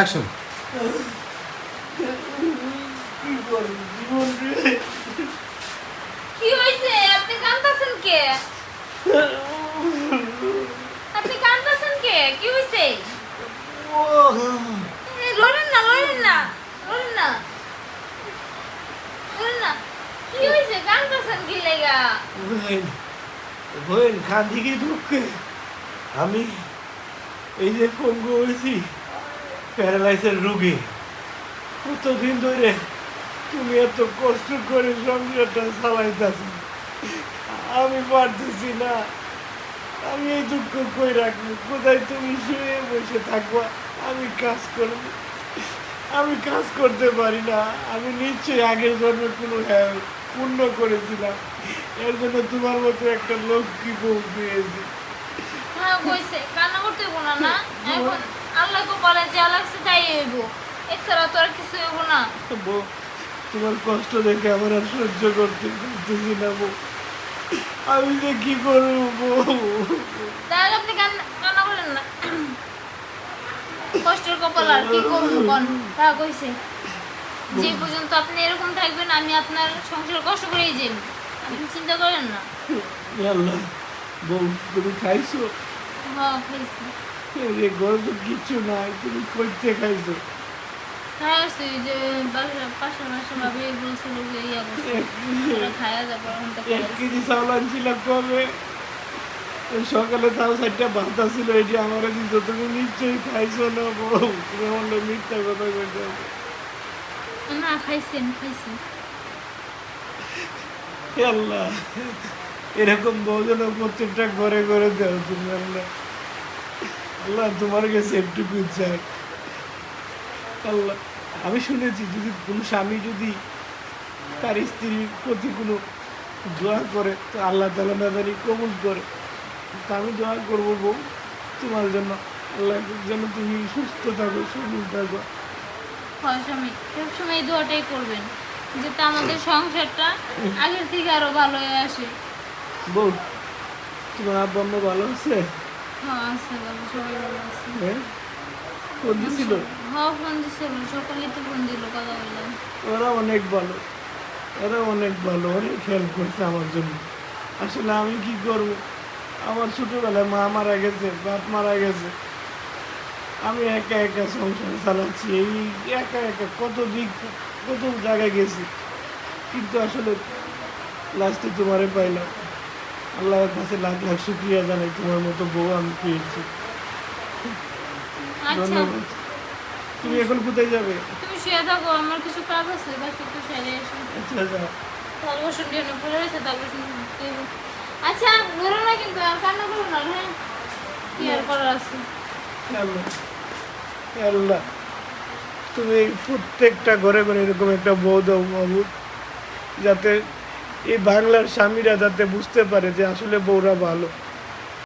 Action. কি হইছে? আপনি কাঁদতাছেন কে? আপনি কাঁদতাছেন কে? কি হইছে? লড়েন না, লড়েন না, লড়েন না, লড়েন না। কি হইছে? কাঁদতাছেন কি লাগা? বইন কাঁদি কি দুঃখে আমি এই যে পঙ্গু হয়েছি প্যারালাইসের রোগী কতদিন ধরে তুমি এত কষ্ট করে সংসারটা চালাইতেছ আমি পারতেছি না আমি এই দুঃখ কই রাখবো কোথায় তুমি শুয়ে বসে থাকবা আমি কাজ করব আমি কাজ করতে পারি না আমি নিশ্চয়ই আগের জন্মে কোনো পূর্ণ করেছিলাম এর জন্য তোমার মতো একটা লক্ষ্মী বউ পেয়েছি হ্যাঁ কইছে কান্না করতে হইব না না এখন আল্লাহ কপালে যা লাগছে তাই হইব এছাড়া তো আর কিছু হইব না বউ তোমার কষ্ট দেখে আমার আর সহ্য করতে পারতেছি না বউ আমি যে কি করবো বউ তাহলে আপনি কান্না করেন না কষ্টের কপাল আর কি করবো কোন তা কইছে যে পর্যন্ত আপনি এরকম থাকবেন আমি আপনার সংসার কষ্ট করেই যাই আপনি চিন্তা করেন না আল্লাহ বউ তুমি খাইছো হ্যাঁ খাইছি যে ঘরে তো কিচ্ছু নাই তুমি করতে খাইছো হ্যাঁ আসছি যে পাশে মাসে ভাবি বলছিল যে ইয়া করছে খায়া যাবো এক কেজি চাউল আনছিলাম কবে ওই সকালে তাও 4টা ভাত ছিল এটি আমার দিত তুমি নিশ্চয়ই খাইছো না বউ তুমি আমার মিথ্যা কথা কইতে না খাইছি আমি খাইছি আল্লাহ এরকম বউ যেন প্রত্যেকটা ঘরে ঘরে দেও তুমি আল্লাহ আল্লাহ তোমার কাছে একটুকু চাই আল্লাহ আমি শুনেছি যদি কোনো স্বামী যদি তার স্ত্রীর প্রতি কোনো দোয়া করে তো আল্লাহ তাআলা না জানি কবুল করে তা আমি দোয়া করবো বউ তোমার জন্য আল্লাহ যেন তুমি সুস্থ থাকো সবল থাকো হয় স্বামী সবসময় এই দোয়াটাই করবেন যাতে আমাদের সংসারটা আগের থেকে আরো ভালো হয়ে আসে বউ তোমার আব্বা আম্মা ভালো আছে হ্যাঁ আছে ভালো সবাই ভালো আছে হ্যাঁ ফোন দিছিল হ্যাঁ ফোন দিছিল সকালে তো ফোন দিল কথা বললাম ওরা অনেক ভালো অনেক হেল্প করছে আমার জন্য আসলে আমি কি করব আমার ছোটবেলায় মা মারা গেছে বাপ মারা গেছে আমি একা একা সংসার চালাচ্ছি এই একা একা কত জায়গায় গেছি কিন্তু আসলে লাস্টে তোমারে পাইলাম আল্লাহর কাছে লাখ লাখ শুক্রিয়া জানাই তোমার মতো বউ আমি পেয়েছি আচ্ছা ধন্যবাদ তুমি এখন কোথায় যাবে তুমি শুয়ে থাকো আমার কিছু কাজ আছে বাস একটু সেরে এসো আচ্ছা যা তারপর শুনতে পড়ে রয়েছে তারপর শুনতে আচ্ছা ধরো না কিন্তু আর কান্না করো না হ্যাঁ কি আর করার আছে আল্লাহ আল্লাহ তুমি প্রত্যেকটা ঘরে ঘরে এরকম একটা বউ দাও মাহবুব যাতে এই বাংলার স্বামীরা যাতে বুঝতে পারে যে আসলে বউরা ভালো